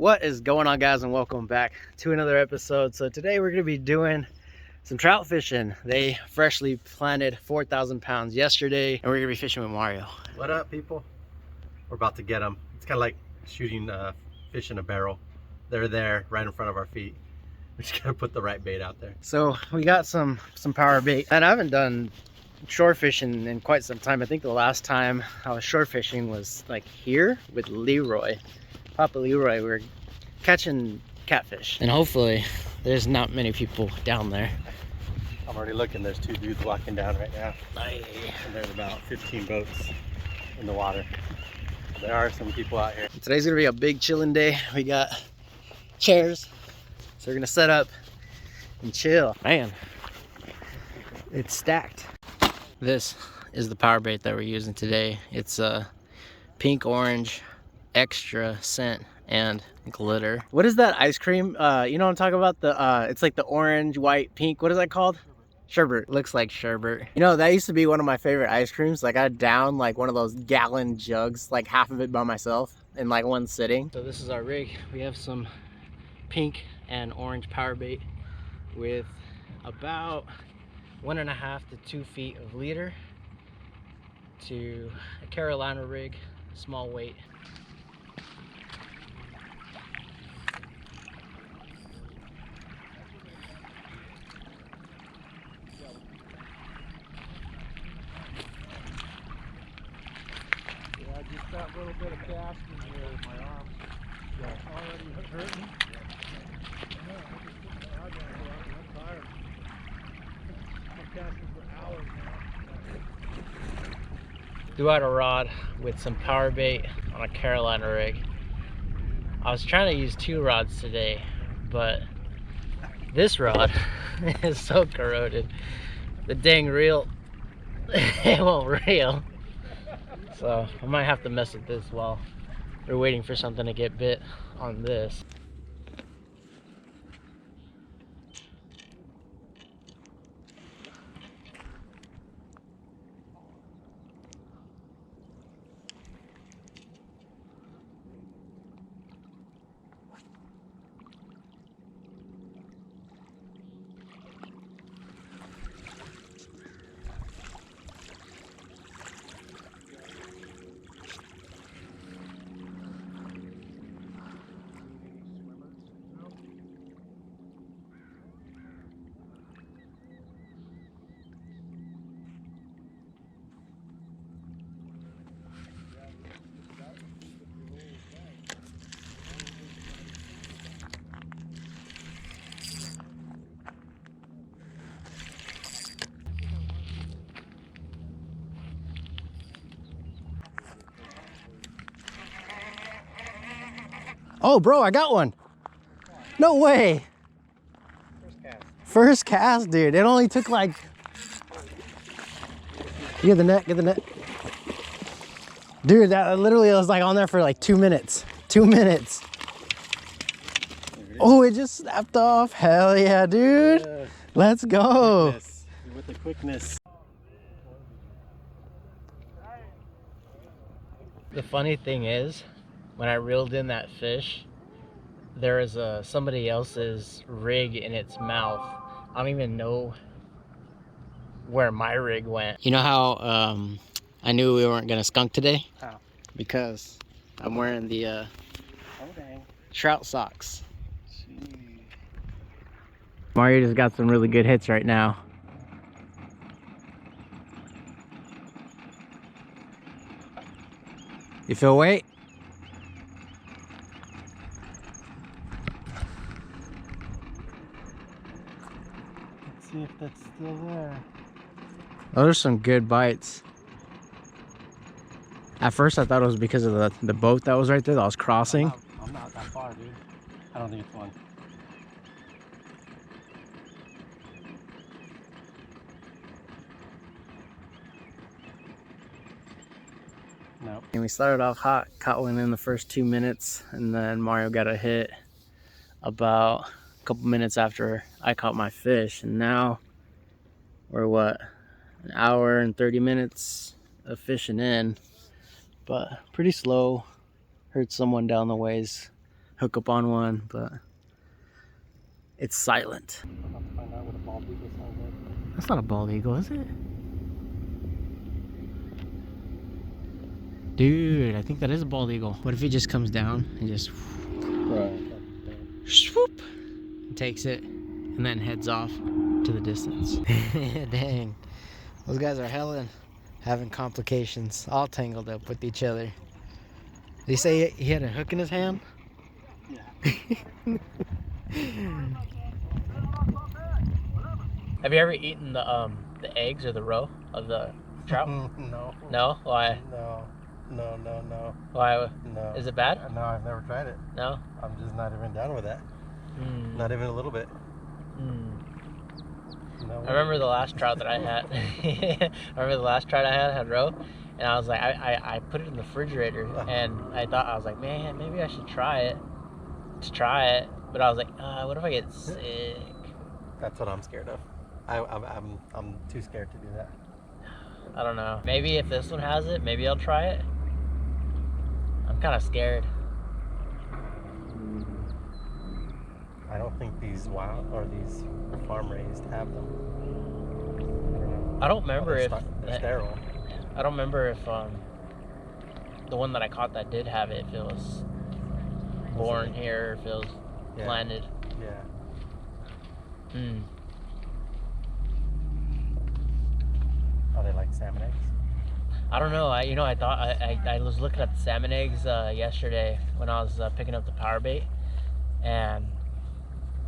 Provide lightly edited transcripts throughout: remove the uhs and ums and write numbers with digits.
What is going on, guys, and welcome back to another episode. So today we're going to be doing some trout fishing. They freshly planted 4,000 pounds yesterday, and we're going to be fishing with Mario. What up, people? We're about to get them. It's kind of like shooting fish in a barrel. They're there right in front of our feet. We just gotta put the right bait out there. So we got some power bait, and I haven't done shore fishing in quite some time. I think the last time I was shore fishing was like here with Leroy, Papa Leroy. We were catching catfish, and hopefully there's not many people down there. I'm already looking. There's two dudes walking down right now. Nice. And there's about 15 boats in the water. There are some people out here. Today's gonna be a big chilling day. We got chairs, so we're gonna set up and chill. Man, it's stacked. This is the power bait that we're using today. It's a pink orange extra scent and glitter. What is that ice cream? You know what I'm talking about? The it's like the orange, white, pink. What is that called? Sherbet. Looks like sherbet. You know, that used to be one of my favorite ice creams. Like, I downed like one of those gallon jugs, like half of it by myself in like one sitting. So this is our rig. We have some pink and orange power bait with about 1.5 to 2 feet of leader to a Carolina rig, small weight. I just got a little bit of cast in here with my arm. Already hurting? No, I just I'm tired. I'm casting for hours now. Threw out a rod with some power bait on a Carolina rig. I was trying to use 2 rods today, but this rod is so corroded. The dang reel, it won't reel. So I might have to mess with this while we're waiting for something to get bit on this. Oh, bro, I got one. No way. First cast, dude. It only took like... Get the net, get the net. Dude, that literally was like on there for like 2 minutes. 2 minutes. Oh, it just snapped off. Hell yeah, dude. Yeah. Let's go. With the quickness. The funny thing is, when I reeled in that fish, there is somebody else's rig in its mouth. I don't even know where my rig went. You know how I knew we weren't gonna skunk today? How? Because I'm wearing the trout socks. Jeez. Mario just got some really good hits right now. You feel weight? See if that's still there. Those are some good bites. At first I thought it was because of the boat that was right there that was crossing. I'm not that far, dude. I don't think it's one. Nope. And we started off hot, caught one in the first 2 minutes, and then Mario got a hit about a couple minutes after I caught my fish, and now we're what, an hour and 30 minutes of fishing in, but pretty slow. Heard someone down the ways hook up on one, but it's silent. I'll have to find out what a bald eagle sounds like. That's not a bald eagle, is it? Dude, I think that is a bald eagle. What if he just comes down and just swoop and takes it and then heads off to the distance? Dang. Those guys are having complications, all tangled up with each other. Did he say he had a hook in his hand? Yeah. Have you ever eaten the eggs or the roe of the trout? No. No? Why? No. Why? No. Is it bad? No, I've never tried it. No? I'm just not even down with that. Mm. Not even a little bit. Mm. No. I remember the last trout that I had. Had roe, and I was like, I put it in the refrigerator, and I was like, man, maybe I should try it. But I was like, what if I get sick? That's what I'm scared of. I'm too scared to do that. I don't know. Maybe if this one has it, maybe I'll try it. I'm kind of scared. I don't think these wild or these farm raised have them. I don't remember if they're sterile. I don't remember if the one that I caught that did have it, if it was born here, if it was planted. Yeah. Hmm. Are they like salmon eggs? I don't know. I thought I was looking at the salmon eggs yesterday when I was picking up the power bait, and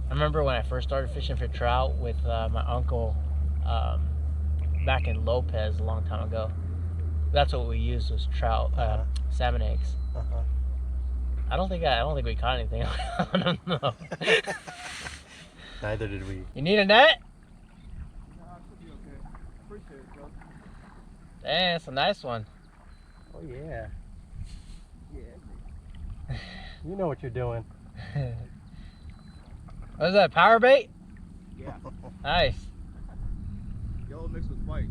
I remember when I first started fishing for trout with my uncle back in Lopez a long time ago. That's what we used was trout salmon eggs. I don't think we caught anything. I don't know. Neither did we. You need a net? No, it should be okay. Appreciate it, bro. Dang, it's a nice one. Oh yeah. Yeah. You know what you're doing. What is that, power bait? Yeah. Nice. Yellow mixed with white.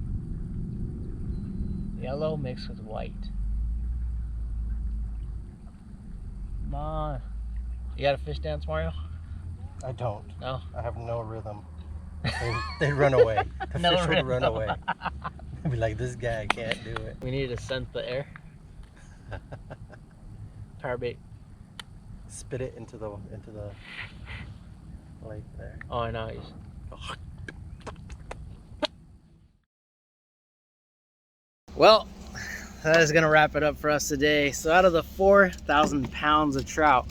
Yellow mixed with white. Come on. You got a fish dance, Mario? I don't. No? I have no rhythm. They run away. The No fish rhythm. would run away. I'd be like, this guy can't do it. We need to scent the air. Power bait. Spit it into the lake there. Oh, I know. Well, that is going to wrap it up for us today. So out of the 4,000 pounds of trout,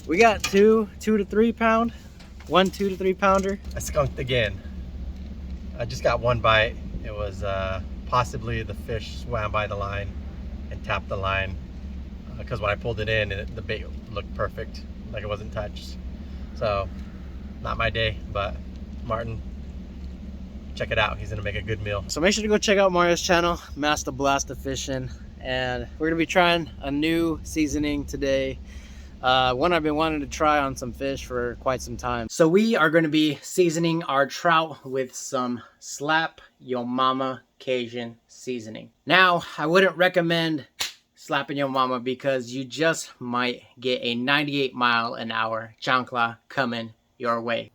we got 2 to 3 pound, 2 to 3 pounder. I skunked again. I just got one bite. It was possibly the fish swam by the line and tapped the line because when I pulled it in, the bait looked perfect, like it wasn't touched. So, not my day, but Martin, check it out. He's gonna make a good meal. So make sure to go check out Mario's channel, MastaBlasta Fishing, and we're gonna be trying a new seasoning today. One I've been wanting to try on some fish for quite some time. So we are going to be seasoning our trout with some Slap Yo Mama Cajun seasoning. Now, I wouldn't recommend slapping your mama because you just might get a 98-mile-an-hour chancla coming your way.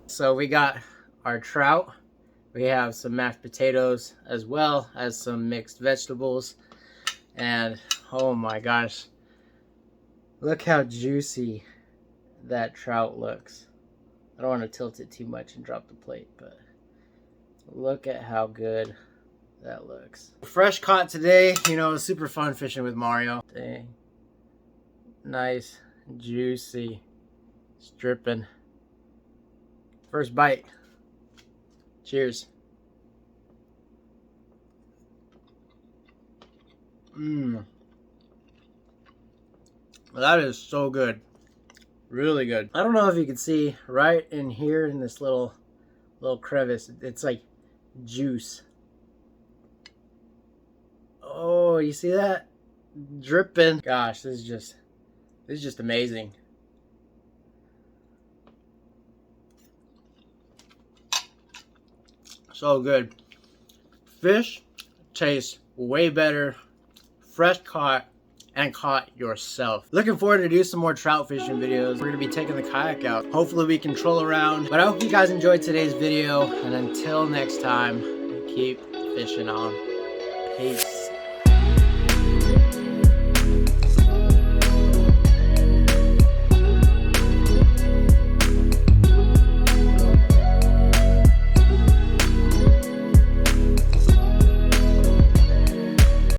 So we got our trout, we have some mashed potatoes as well as some mixed vegetables, and oh my gosh, look how juicy that trout looks. I don't want to tilt it too much and drop the plate, but look at how good that looks. Fresh caught today. You know, it was super fun fishing with Mario. Dang. Nice, juicy, stripping. First bite. Cheers. Mmm. That is so good. Really good. I don't know if you can see right in here in this little crevice. It's like juice. Oh, you see that? Dripping. Gosh, this is just amazing. So good. Fish tastes way better, fresh caught, and caught yourself. Looking forward to do some more trout fishing videos. We're gonna be taking the kayak out. Hopefully we can troll around. But I hope you guys enjoyed today's video. And until next time, keep fishing on. Peace.